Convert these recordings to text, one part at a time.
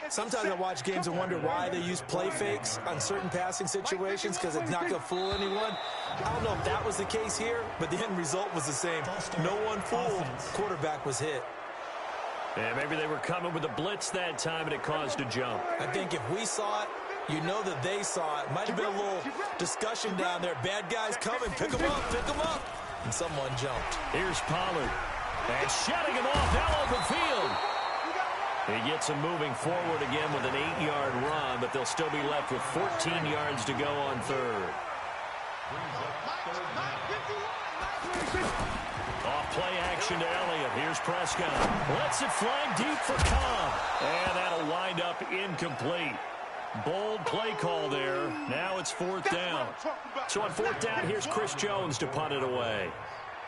Sometimes I watch games and wonder why they use play fakes on certain passing situations because it's not going to fool anyone. I don't know if that was the case here, but the end result was the same. No one fooled. Quarterback was hit. Yeah, maybe they were coming with a blitz that time and it caused a jump. I think if we saw it, you know that they saw it. Might have been a little discussion down there. Bad guys coming. Pick them up. Pick them up. And someone jumped. Here's Pollard. And shutting him off now open field. He gets him moving forward again with an 8-yard run, but they'll still be left with 14 yards to go on third. Off play action to Elliott. Here's Prescott. Lets it fly deep for Cobb. And that'll wind up incomplete. Bold play call there. Now it's fourth down. So on fourth down, here's Chris Jones to punt it away.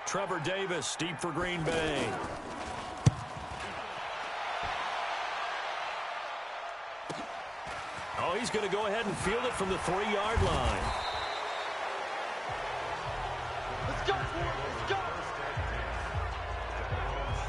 Trevor Davis deep for Green Bay. Oh, he's going to go ahead and field it from the 3-yard line. Let's go, let's go.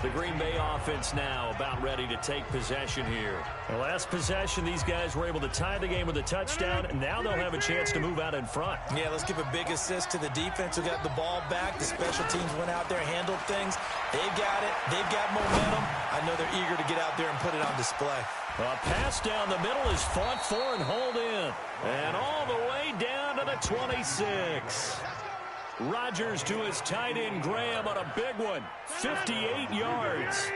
The Green Bay offense now about ready to take possession here. The last possession, these guys were able to tie the game with a touchdown, and now they'll have a chance to move out in front. Yeah, let's give a big assist to the defense who got the ball back. The special teams went out there, handled things. They've got it. They've got momentum. I know they're eager to get out there and put it on display. A pass down the middle is fought for and hauled in. And all the way down to the 26. Rodgers to his tight end Graham on a big one. 58 yards.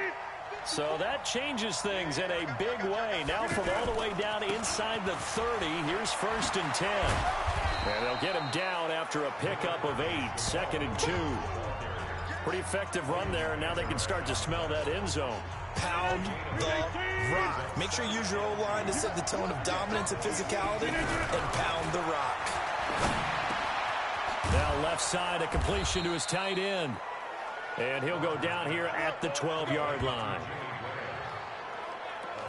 So that changes things in a big way. Now from all the way down inside the 30, here's 1st and 10. And they'll get him down after a pickup of 8, 2nd and 2. Pretty effective run there, and now they can start to smell that end zone. Pound the rock. Make sure you use your O-line to set the tone of dominance and physicality, and pound the rock. Now left side, a completion to his tight end. And he'll go down here at the 12-yard line.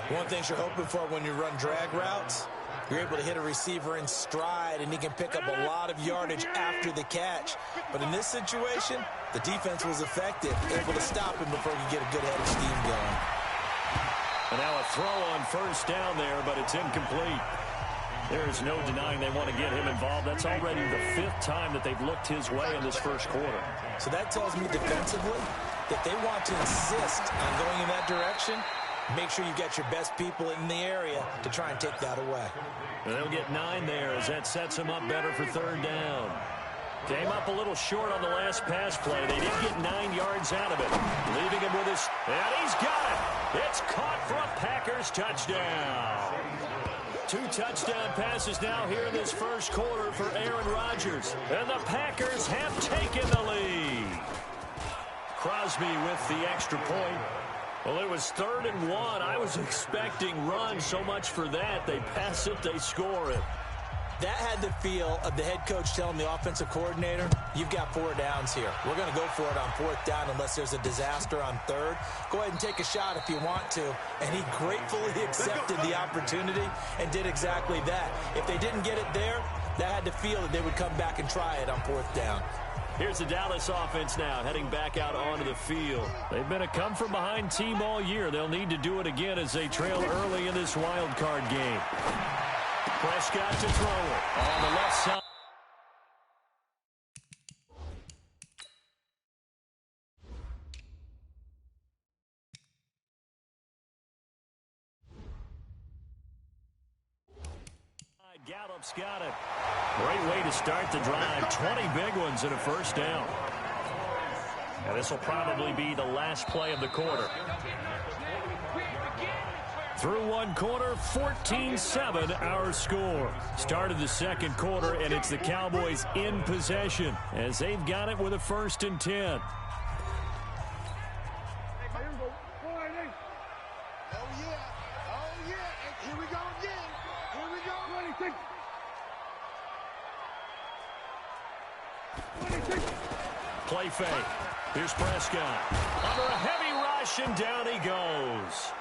One thing you're hoping for when you run drag routes, you're able to hit a receiver in stride, and he can pick up a lot of yardage after the catch. But in this situation, the defense was effective, able to stop him before he could get a good head of steam going. And now a throw on 1st down there, but it's incomplete. There's no denying they want to get him involved. That's already the 5th time that they've looked his way in this first quarter. So that tells me defensively that they want to insist on going in that direction. Make sure you get your best people in the area to try and take that away. And they'll get 9 there as that sets them up better for 3rd down. Came up a little short on the last pass play. They did get 9 yards out of it. Leaving him with his... And he's got it! It's caught for a Packers touchdown. 2 touchdown passes now here in this first quarter for Aaron Rodgers. And the Packers have taken the lead. Crosby with the extra point. Well, it was 3rd and 1. I was expecting run, so much for that. They pass it, they score it. That had the feel of the head coach telling the offensive coordinator, you've got 4 downs here. We're going to go for it on 4th down unless there's a disaster on 3rd. Go ahead and take a shot if you want to. And he gratefully accepted the opportunity and did exactly that. If they didn't get it there, that had the feel that they would come back and try it on 4th down. Here's the Dallas offense now heading back out onto the field. They've been a come-from-behind team all year. They'll need to do it again as they trail early in this wild card game. Prescott to throw it on the left side. Gallup's got it. Great way to start the drive. 20 big ones and a 1st down. And this will probably be the last play of the quarter. Through 1 quarter, 14-7 our score. Started the 2nd quarter, and it's the Cowboys in possession as they've got it with a 1st and 10. Play fake. Here's Prescott. Under a heavy rush, and down he goes.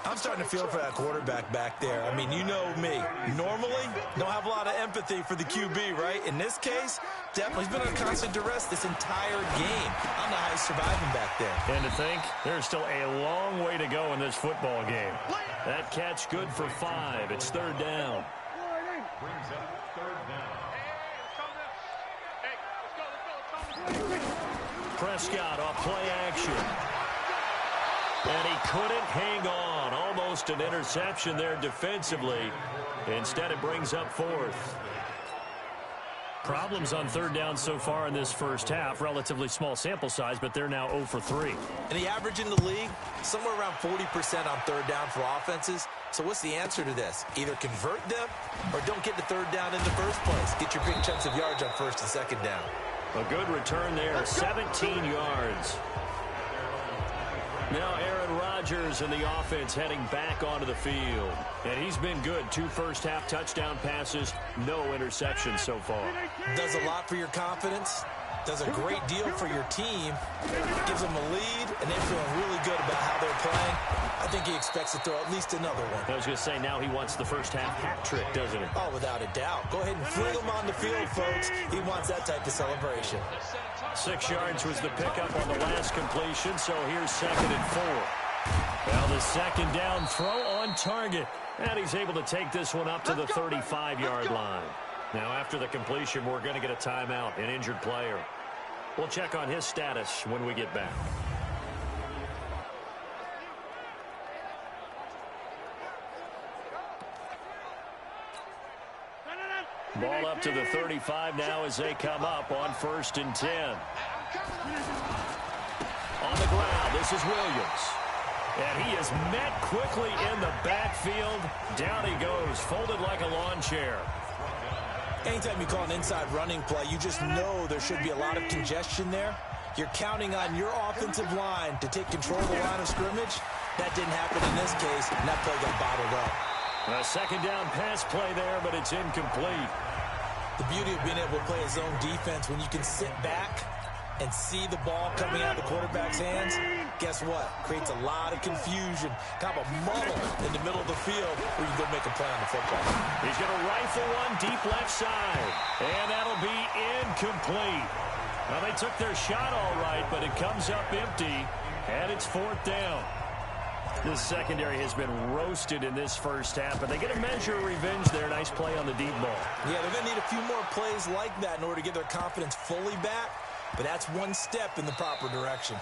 I'm starting to feel for that quarterback back there. I mean, you know me. Normally, don't have a lot of empathy for the QB, right? In this case, definitely he's been under constant duress this entire game. I don't know how he's surviving back there. And to think, there's still a long way to go in this football game. That catch good for 5. It's third down. Brings up third down. Prescott off play action. And he couldn't hang on. Almost an interception there defensively. Instead, it brings up 4th. Problems on third down so far in this first half. Relatively small sample size, but they're now 0 for 3. And the average in the league, somewhere around 40% on third down for offenses. So what's the answer to this? Either convert them or don't get the third down in the first place. Get your big chunks of yards on first and second down. A good return there, 17 yards. Now Aaron Rodgers and the offense heading back onto the field. And he's been good. 2 first-half touchdown passes, no interceptions so far. Does a lot for your confidence. Does a great deal for your team. Gives them a lead, and they're feeling really good about how they're playing. I think he expects to throw at least another one. I was going to say, now he wants the first-half hat trick, doesn't he? Oh, without a doubt. Go ahead and fling him on the field, folks. He wants that type of celebration. 6 yards was the pickup on the last completion, so here's 2nd and 4. Well, the second down throw on target. And he's able to take this one up to the 35-yard line. Now, after the completion, we're going to get a timeout, an injured player. We'll check on his status when we get back. Ball up to the 35 now as they come up on 1st and 10. On the ground, this is Williams. And he is met quickly in the backfield. Down he goes, folded like a lawn chair. Anytime you call an inside running play, you just know there should be a lot of congestion there. You're counting on your offensive line to take control of the line of scrimmage. That didn't happen in this case, and that play got bottled up. A second down pass play there, but it's incomplete. The beauty of being able to play a zone defense when you can sit back and see the ball coming out of the quarterback's hands, guess what? Creates a lot of confusion, kind of a muddle in the middle of the field where you go make a play on the football. He's going to rifle one deep left side, and that'll be incomplete. Well, they took their shot all right, but it comes up empty, and it's 4th down. This secondary has been roasted in this first half, but they get a measure of revenge there. Nice play on the deep ball. Yeah, they're going to need a few more plays like that in order to get their confidence fully back, but that's one step in the proper direction.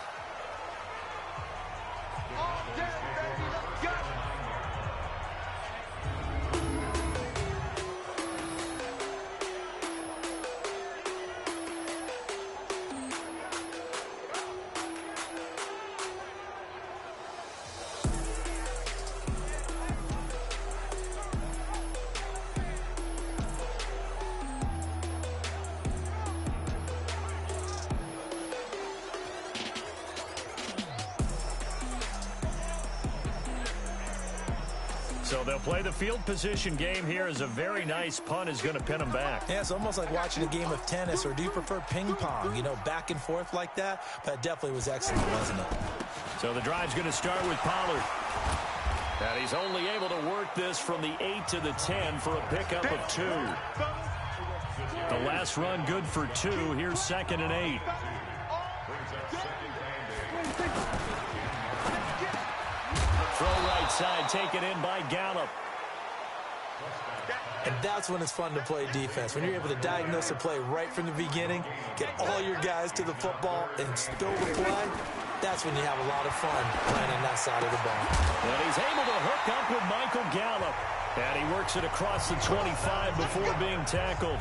So they'll play the field position game here as a very nice punt is going to pin them back. Yeah, it's almost like watching a game of tennis, or do you prefer ping pong? You know, back and forth like that? But it definitely was excellent, wasn't it? So the drive's going to start with Pollard. And he's only able to work this from the 8 to the 10 for a pickup of 2. The last run good for 2. Here's 2nd and 8. Throw right side, taken in by Gallup. And that's when it's fun to play defense. When you're able to diagnose a play right from the beginning, get all your guys to the football, and spill the play, that's when you have a lot of fun playing on that side of the ball. And he's able to hook up with Michael Gallup. And he works it across the 25 before being tackled.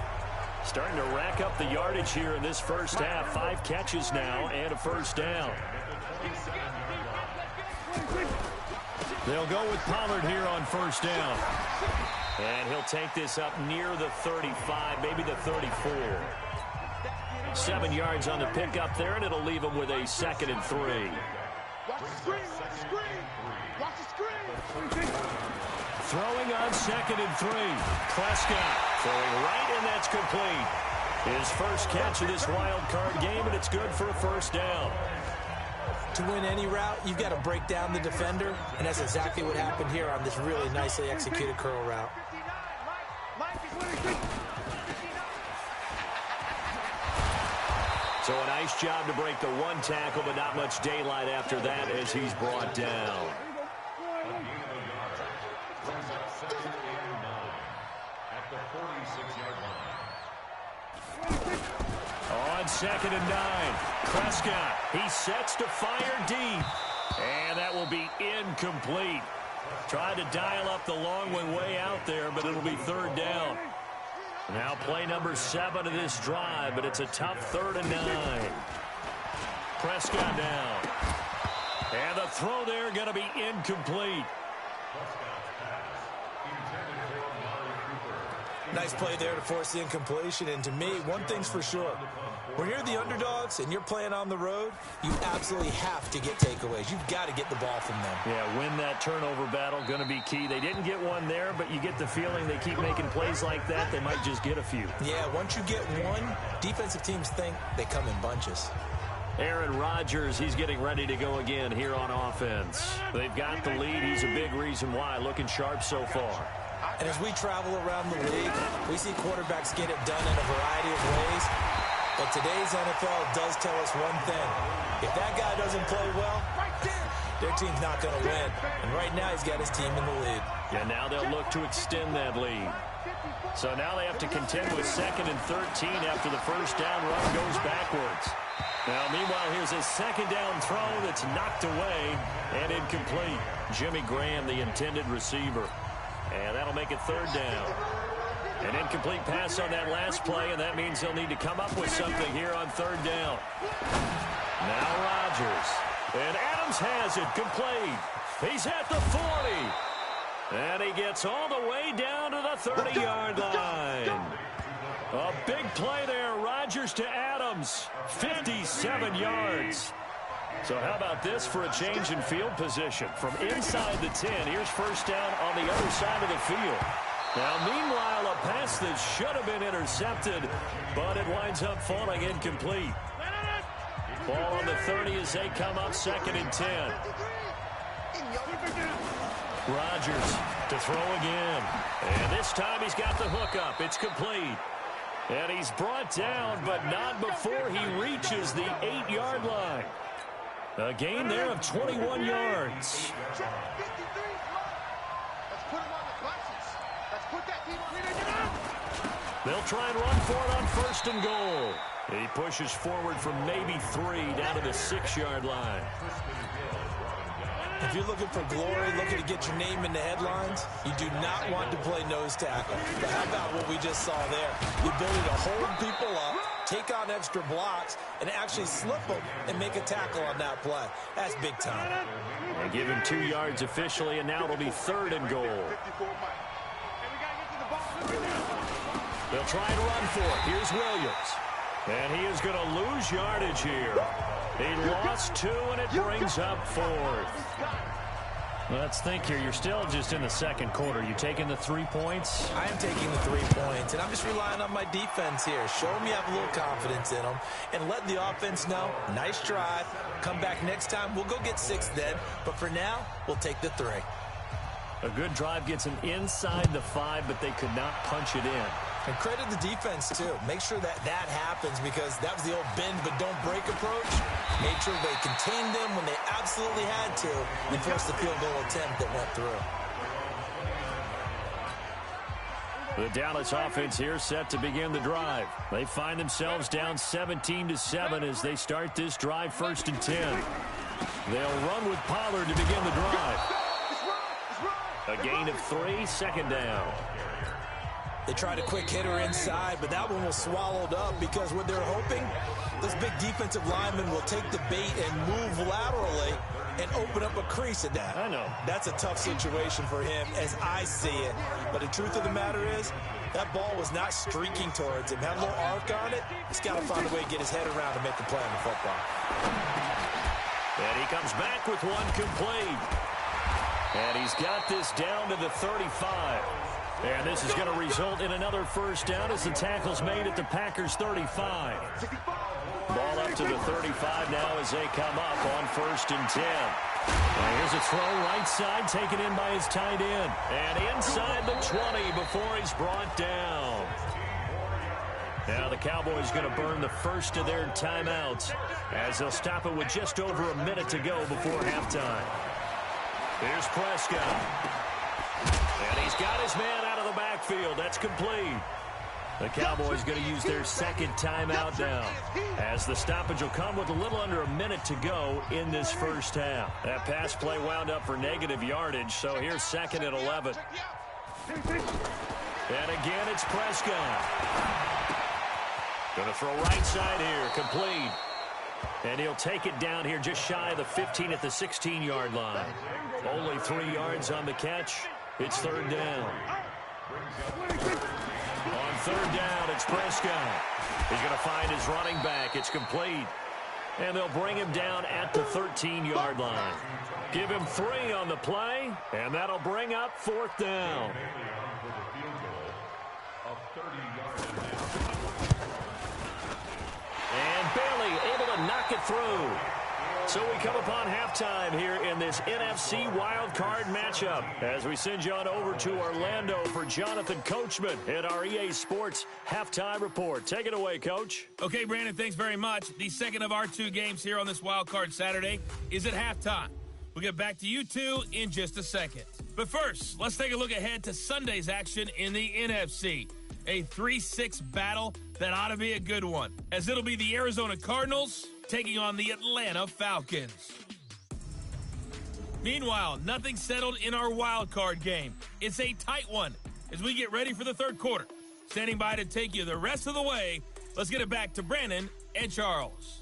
Starting to rack up the yardage here in this first half. 5 catches now and a first down. They'll go with Pollard here on first down. And he'll take this up near the 35, maybe the 34. 7 yards on the pickup there, and it'll leave him with a 2nd and 3. Watch the screen. Watch the screen. Watch the screen. Throwing on 2nd and 3. Prescott throwing right, and that's complete. His first catch of this wild card game, and it's good for a first down. To win any route, you've got to break down the defender, and that's exactly what happened here on this really nicely executed curl route. So a nice job to break the one tackle, but not much daylight after that as he's brought down. On 2nd and 9, Prescott, he sets to fire deep, and that will be incomplete. Tried to dial up the long one way out there, but it'll be 3rd down. Now play number 7 of this drive, but it's a tough 3rd and 9. Prescott down. And the throw there going to be incomplete. Nice play there to force the incompletion. And to me, one thing's for sure. When you're the underdogs and you're playing on the road, you absolutely have to get takeaways. You've got to get the ball from them. Yeah, win that turnover battle, going to be key. They didn't get one there, but you get the feeling they keep making plays like that, they might just get a few. Yeah, once you get one, defensive teams think they come in bunches. Aaron Rodgers, he's getting ready to go again here on offense. They've got the lead. He's a big reason why. Looking sharp so far. And as we travel around the league, we see quarterbacks get it done in a variety of ways. But today's NFL does tell us one thing. If that guy doesn't play well, their team's not going to win. And right now he's got his team in the lead. Yeah, now they'll look to extend that lead. So now they have to contend with 2nd and 13 after the first down run goes backwards. Now, meanwhile, here's a 2nd down throw that's knocked away and incomplete. Jimmy Graham, the intended receiver. And that'll make it 3rd down. An incomplete pass on that last play, and that means they'll need to come up with something here on 3rd down. Now Rodgers. And Adams has it complete. He's at the 40. And he gets all the way down to the 30-yard line. A big play there. Rodgers to Adams. 57 yards. So how about this for a change in field position? From inside the 10, here's first down on the other side of the field. Now, meanwhile, a pass that should have been intercepted, but it winds up falling incomplete. Ball on the 30 as they come up 2nd and 10. Rodgers to throw again. And this time he's got the hook up. It's complete. And he's brought down, but not before he reaches the 8-yard line. A gain there of 21 yards. They'll try and run for it on 1st and goal. He pushes forward from maybe 3 down to the 6-yard line. If you're looking for glory, looking to get your name in the headlines, you do not want to play nose tackle. But how about what we just saw there? The ability to hold people up, take on extra blocks, and actually slip them and make a tackle on that play. That's big time. They give him 2 yards officially, and now it'll be 3rd and goal. They'll try and run for it. Here's Williams. And he is going to lose yardage here. He lost 2, and it brings up 4th. Let's think here. You're still just in the 2nd quarter. You taking the 3 points? I am taking the 3 points, and I'm just relying on my defense here. Show them you have a little confidence in them, and let the offense know, nice drive. Come back next time. We'll go get 6 then, but for now, we'll take the 3. A good drive gets them inside the 5, but they could not punch it in. And credit the defense, too. Make sure that happens because that was the old bend but don't break approach. Made sure they contained them when they absolutely had to and forced the field goal attempt that went through. The Dallas offense here set to begin the drive. They find themselves down 17-7 as they start this drive 1st and 10. They'll run with Pollard to begin the drive. A gain of 3, 2nd down. They tried a quick hitter inside, but that one was swallowed up because what they're hoping, this big defensive lineman will take the bait and move laterally and open up a crease at that. I know. That's a tough situation for him as I see it. But the truth of the matter is, that ball was not streaking towards him. Had a little arc on it. He's got to find a way to get his head around and make the play on the football. And he comes back with one complete. And he's got this down to the 35. And this is going to result in another first down as the tackle's made at the Packers' 35. Ball up to the 35 now as they come up on 1st and 10. Here's a throw right side taken in by his tight end. And inside the 20 before he's brought down. Now the Cowboys going to burn the first of their timeouts as they'll stop it with just over a minute to go before halftime. Here's Prescott. And he's got his man out of the backfield. That's complete. The Cowboys going to use their second timeout now as the stoppage will come with a little under a minute to go in this first half. That pass play wound up for negative yardage, so here's 2nd and 11. And again, it's Prescott. Going to throw right side here, complete. And he'll take it down here just shy of the 15 at the 16-yard line. Only 3 yards on the catch. It's 3rd down. On 3rd down, it's Prescott. He's going to find his running back. It's complete. And they'll bring him down at the 13-yard line. Give him 3 on the play, and that'll bring up 4th down. And Bailey able to knock it through. So we come upon halftime here in this NFC wildcard matchup as we send you on over to Orlando for Jonathan Coachman in our EA Sports Halftime Report. Take it away, Coach. Okay, Brandon, thanks very much. The second of our 2 games here on this wildcard Saturday is at halftime. We'll get back to you two in just a second. But first, let's take a look ahead to Sunday's action in the NFC. A 3-6 battle that ought to be a good one, as it'll be the Arizona Cardinals taking on the Atlanta Falcons. Meanwhile, nothing settled in our wild card game. It's a tight one as we get ready for the 3rd quarter. Standing by to take you the rest of the way, let's get it back to Brandon and Charles.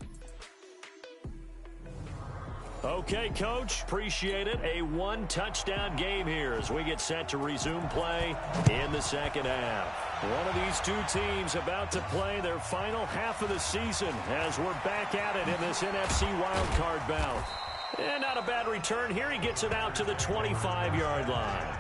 Okay, Coach, appreciate it. A 1-touchdown game here as we get set to resume play in the second half. One of these 2 teams about to play their final half of the season as we're back at it in this NFC wildcard bout. And not a bad return here. He gets it out to the 25-yard line.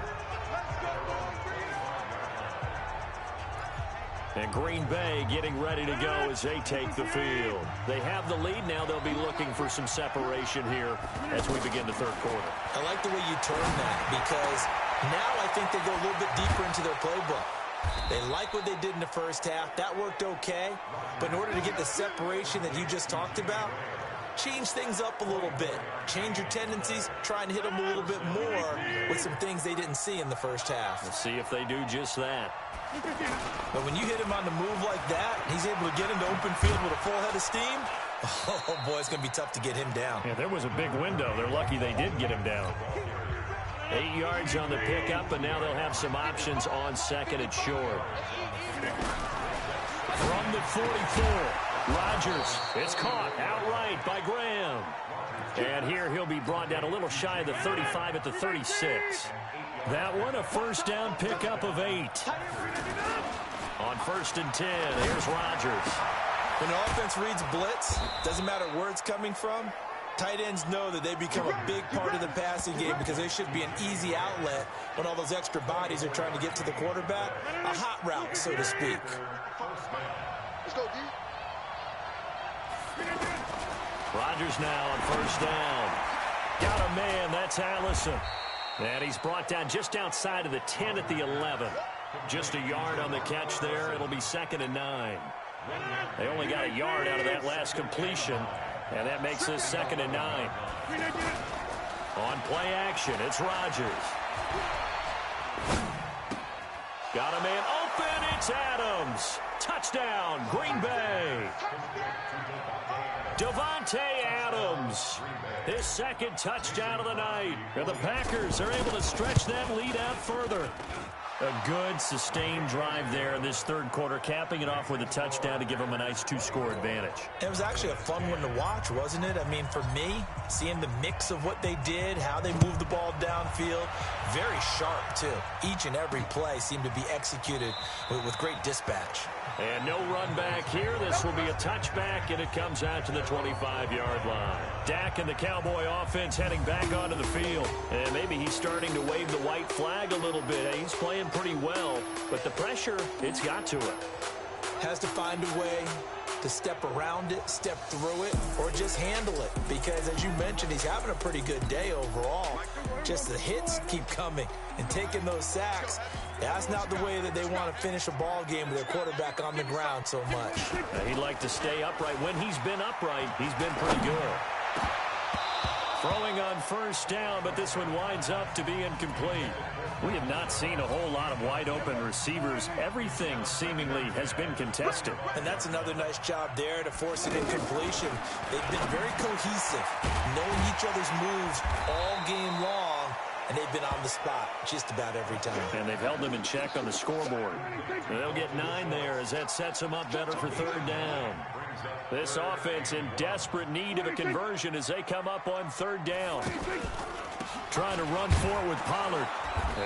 And Green Bay getting ready to go as they take the field. They have the lead now. They'll be looking for some separation here as we begin the 3rd quarter. I like the way you turn that because now I think they go a little bit deeper into their playbook. They like what they did in the first half. That worked okay. But in order to get the separation that you just talked about, change things up a little bit. Change your tendencies. Try and hit them a little bit more with some things they didn't see in the first half. Let's see if they do just that. But when you hit him on the move like that, he's able to get into open field with a full head of steam. Oh, boy, it's going to be tough to get him down. Yeah, there was a big window. They're lucky they did get him down. 8 yards on the pickup, and now they'll have some options on 2nd and short. From the 44, Rodgers. It's caught outright by Graham. And here he'll be brought down a little shy of the 35 at the 36. That one, a 1st down pickup of 8. On 1st and 10, here's Rodgers. When the offense reads blitz, doesn't matter where it's coming from, tight ends know that they become a big part of the passing game because they should be an easy outlet when all those extra bodies are trying to get to the quarterback. A hot route, so to speak. Let's go, D. Rodgers now on 1st down. Got a man, that's Allison. And he's brought down just outside of the 10 at the 11. Just a yard on the catch there. It'll be 2nd and 9. They only got a yard out of that last completion, and that makes this 2nd and 9. On play action, it's Rodgers. Got a man open, it's Adams. Touchdown, Green Bay. Devontae Adams, his 2nd touchdown of the night. And the Packers are able to stretch that lead out further. A good, sustained drive there in this 3rd quarter, capping it off with a touchdown to give them a nice 2-score advantage. It was actually a fun one to watch, wasn't it? I mean, for me, seeing the mix of what they did, how they moved the ball downfield, very sharp, too. Each and every play seemed to be executed with great dispatch. And no run back here. This will be a touchback, and it comes out to the 25-yard line. Dak and the Cowboy offense heading back onto the field. And maybe he's starting to wave the white flag a little bit. He's playing pretty well, but the pressure, it's got to it. Has to find a way to step around it, step through it, or just handle it. Because, as you mentioned, he's having a pretty good day overall. Just the hits keep coming and taking those sacks. That's not the way that they want to finish a ball game with their quarterback on the ground so much. He'd like to stay upright. When he's been upright, he's been pretty good. Throwing on first down, but this one winds up to be incomplete. We have not seen a whole lot of wide-open receivers. Everything seemingly has been contested. And that's another nice job there to force an incompletion. They've been very cohesive, knowing each other's moves all game long, and they've been on the spot just about every time. And they've held them in check on the scoreboard. They'll get 9 there as that sets them up better for third down. This offense in desperate need of a conversion as they come up on third down. Trying to run forward with Pollard.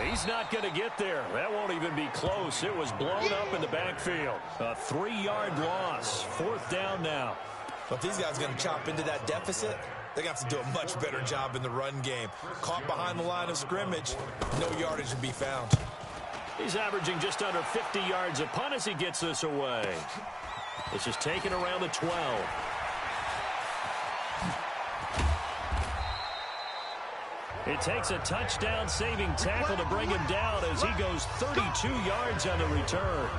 He's not going to get there. That won't even be close. It was blown up in the backfield. A 3-yard loss. Fourth down now. Well, if these guys are going to chop into that deficit, they're going to have to do a much better job in the run game. Caught behind the line of scrimmage, no yardage to be found. He's averaging just under 50 yards a punt as he gets this away. This is taken around the 12. It takes a touchdown-saving tackle to bring him down as he goes 32 yards on the return.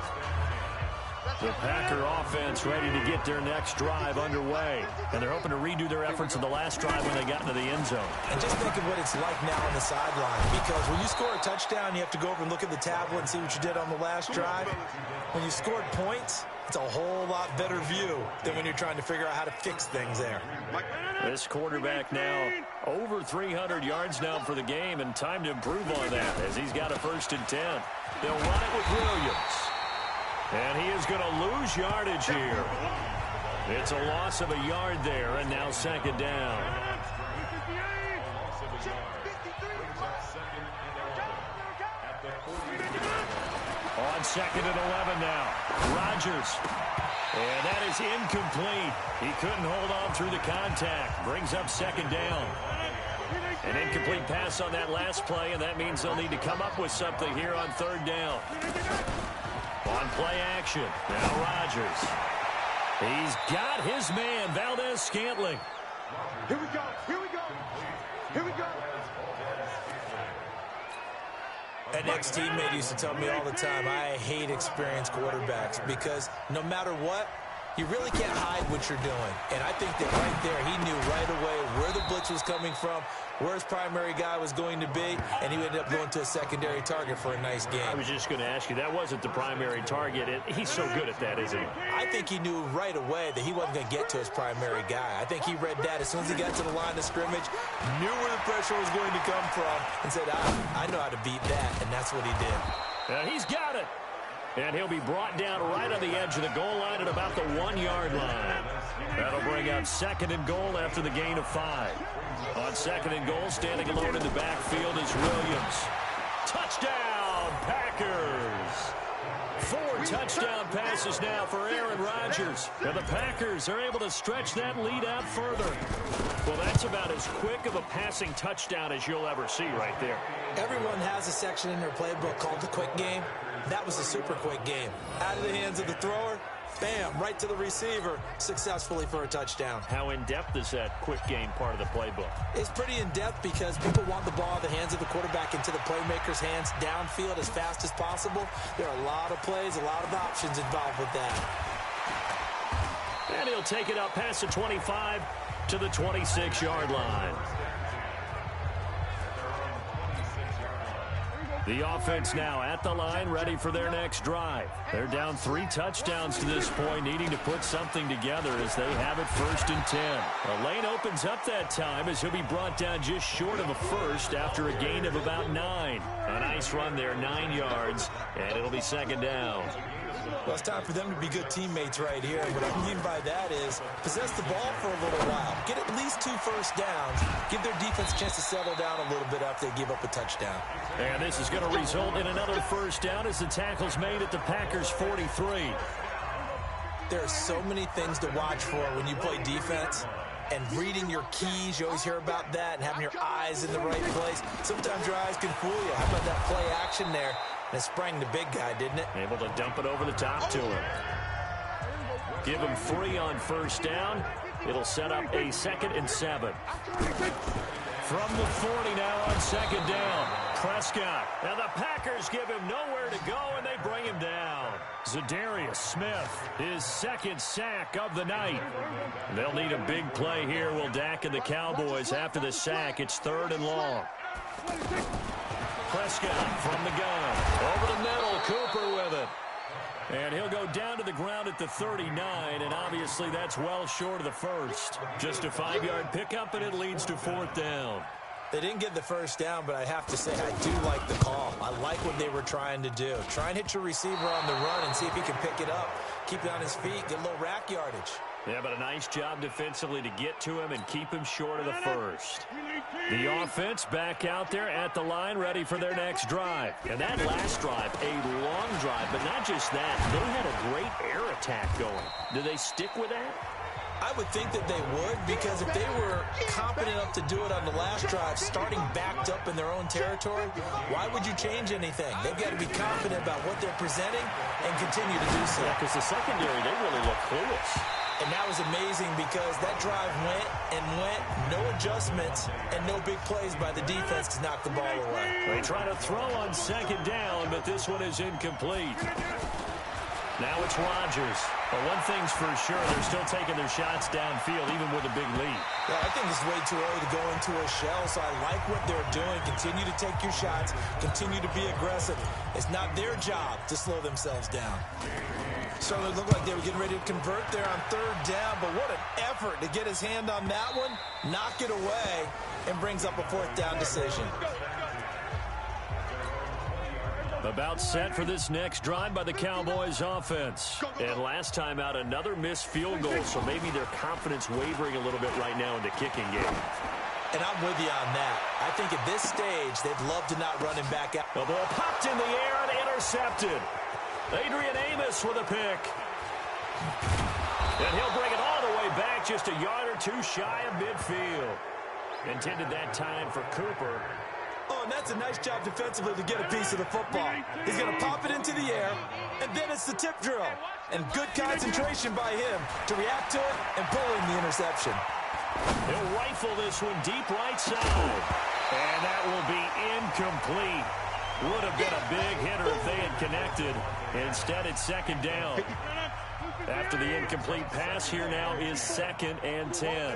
The Packer offense ready to get their next drive underway. And they're hoping to redo their efforts in the last drive when they got into the end zone. And just think of what it's like now on the sideline. Because when you score a touchdown, you have to go over and look at the tablet and see what you did on the last drive. When you scored points, it's a whole lot better view than when you're trying to figure out how to fix things there. This quarterback now over 300 yards now for the game, and time to improve on that as he's got a 1st and 10. They'll run it with Williams. And he is going to lose yardage here. It's a loss of a yard there, and now second down. On 2nd and 11 now. Rodgers. And that is incomplete. He couldn't hold on through the contact. Brings up second down. An incomplete pass on that last play, and that means they'll need to come up with something here on third down. On play action. Now Rodgers. He's got his man, Valdez-Scantling. Here we go. Here we go. Here we go. An ex-teammate used to tell me all the time, I hate experienced quarterbacks because no matter what, you really can't hide what you're doing. And I think that right there, he knew right away where the blitz was coming from, where his primary guy was going to be, and he ended up going to a secondary target for a nice game. I was just going to ask you, that wasn't the primary target. He's so good at that, isn't he? I think he knew right away that he wasn't going to get to his primary guy. I think he read that as soon as he got to the line of scrimmage, knew where the pressure was going to come from, and said, I know how to beat that, and that's what he did. He's got it. And he'll be brought down right on the edge of the goal line at about the 1-yard line. That'll bring up 2nd and goal after the gain of 5. On 2nd and goal, standing alone in the backfield is Williams. Touchdown, Packers! 4 touchdown passes now for Aaron Rodgers. And the Packers are able to stretch that lead out further. Well, that's about as quick of a passing touchdown as you'll ever see right there. Everyone has a section in their playbook called the quick game. That was a super quick game. Out of the hands of the thrower, bam, right to the receiver, successfully for a touchdown. How in-depth is that quick game part of the playbook? It's pretty in-depth because people want the ball in the hands of the quarterback into the playmaker's hands downfield as fast as possible. There are a lot of plays, a lot of options involved with that. And he'll take it up past the 25 to the 26-yard line. The offense now at the line, ready for their next drive. They're down 3 touchdowns to this point, needing to put something together as they have it 1st and 10. A lane opens up that time as he'll be brought down just short of a first after a gain of about 9. A nice run there, 9 yards, and it'll be second down. Well, it's time for them to be good teammates right here. And what I mean by that is possess the ball for a little while. Get at least 2 first downs. Give their defense a chance to settle down a little bit after they give up a touchdown. And this is going to result in another first down as the tackle's made at the Packers' 43. There are so many things to watch for when you play defense. And reading your keys, you always hear about that, and having your eyes in the right place. Sometimes your eyes can fool you. How about that play action there? And it sprang the big guy, didn't it? Able to dump it over the top to him. Give him 3 on first down. It'll set up a 2nd and 7. From the 40 now on 2nd down. Prescott. And the Packers give him nowhere to go, and they bring him down. Zadarius Smith, his 2nd sack of the night. They'll need a big play here, will Dak and the Cowboys. After the sack, it's 3rd and long. Prescott from the gun. Over the middle, Cooper with it. And he'll go down to the ground at the 39, and obviously that's well short of the first. Just a 5-yard pickup, and it leads to 4th down. They didn't get the first down, but I have to say I do like the call. I like what they were trying to do. Try and hit your receiver on the run and see if he can pick it up. Keep it on his feet, get a little rack yardage. Yeah, but a nice job defensively to get to him and keep him short of the first. The offense back out there at the line, ready for their next drive. And that last drive, a long drive, but not just that. They had a great air attack going. Do they stick with that? I would think that they would, because if they were competent enough to do it on the last drive, starting backed up in their own territory, why would you change anything? They've got to be confident about what they're presenting and continue to do so. Yeah, because the secondary, they really look clueless. And that was amazing because that drive went and went, no adjustments, and no big plays by the defense to knock the ball away. They try to throw on 2nd down, but this one is incomplete. Now it's Rodgers. But one thing's for sure, they're still taking their shots downfield, even with a big lead. Yeah, I think it's way too early to go into a shell, so I like what they're doing. Continue to take your shots. Continue to be aggressive. It's not their job to slow themselves down. Certainly looked like they were getting ready to convert there on 3rd down, but what an effort to get his hand on that one, knock it away, and brings up a 4th down decision. About set for this next drive by the Cowboys offense. And last time out, another missed field goal, so maybe their confidence wavering a little bit right now in the kicking game. And I'm with you on that. I think at this stage, they'd love to not run him back out. The ball popped in the air and intercepted. Adrian Amos with a pick. And he'll bring it all the way back, just a yard or two shy of midfield. Intended that time for Cooper. Oh, and that's a nice job defensively to get a piece of the football. He's going to pop it into the air, and then it's the tip drill. And good concentration by him to react to it and pull in the interception. He'll rifle this one deep right side. And that will be incomplete. Would have been a big hitter if they had connected. Instead, it's 2nd down. After the incomplete pass, here now is 2nd and 10.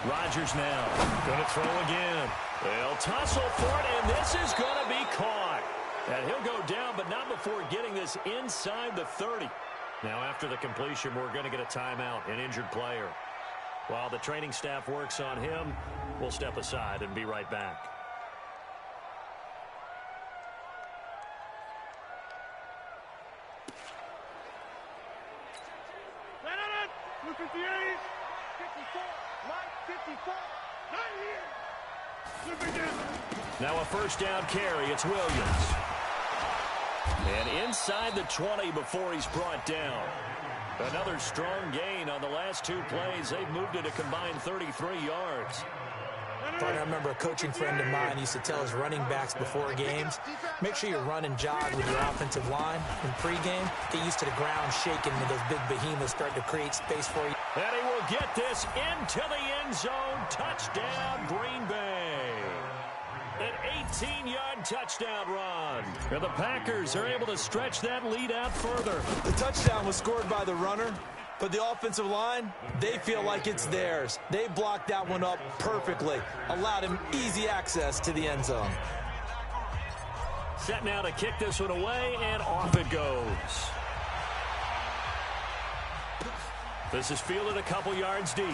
Rodgers now going to throw again. They'll tussle for it, and this is going to be caught. And he'll go down, but not before getting this inside the 30. Now, after the completion, we're going to get a timeout, an injured player. While the training staff works on him, we'll step aside and be right back. Now a 1st down carry. It's Williams. And inside the 20 before he's brought down. Another strong gain on the last 2 plays. They've moved it a combined 33 yards. I remember a coaching friend of mine used to tell his running backs before games, make sure you run and jog with your offensive line in pregame. Get used to the ground shaking when those big behemoths start to create space for you. And he will get this into the end zone. Touchdown, Green Bay. An 18-yard touchdown run. And the Packers are able to stretch that lead out further. The touchdown was scored by the runner, but the offensive line, they feel like it's theirs. They blocked that one up perfectly, allowed him easy access to the end zone. Set now to kick this one away, and off it goes. This is fielded a couple yards deep.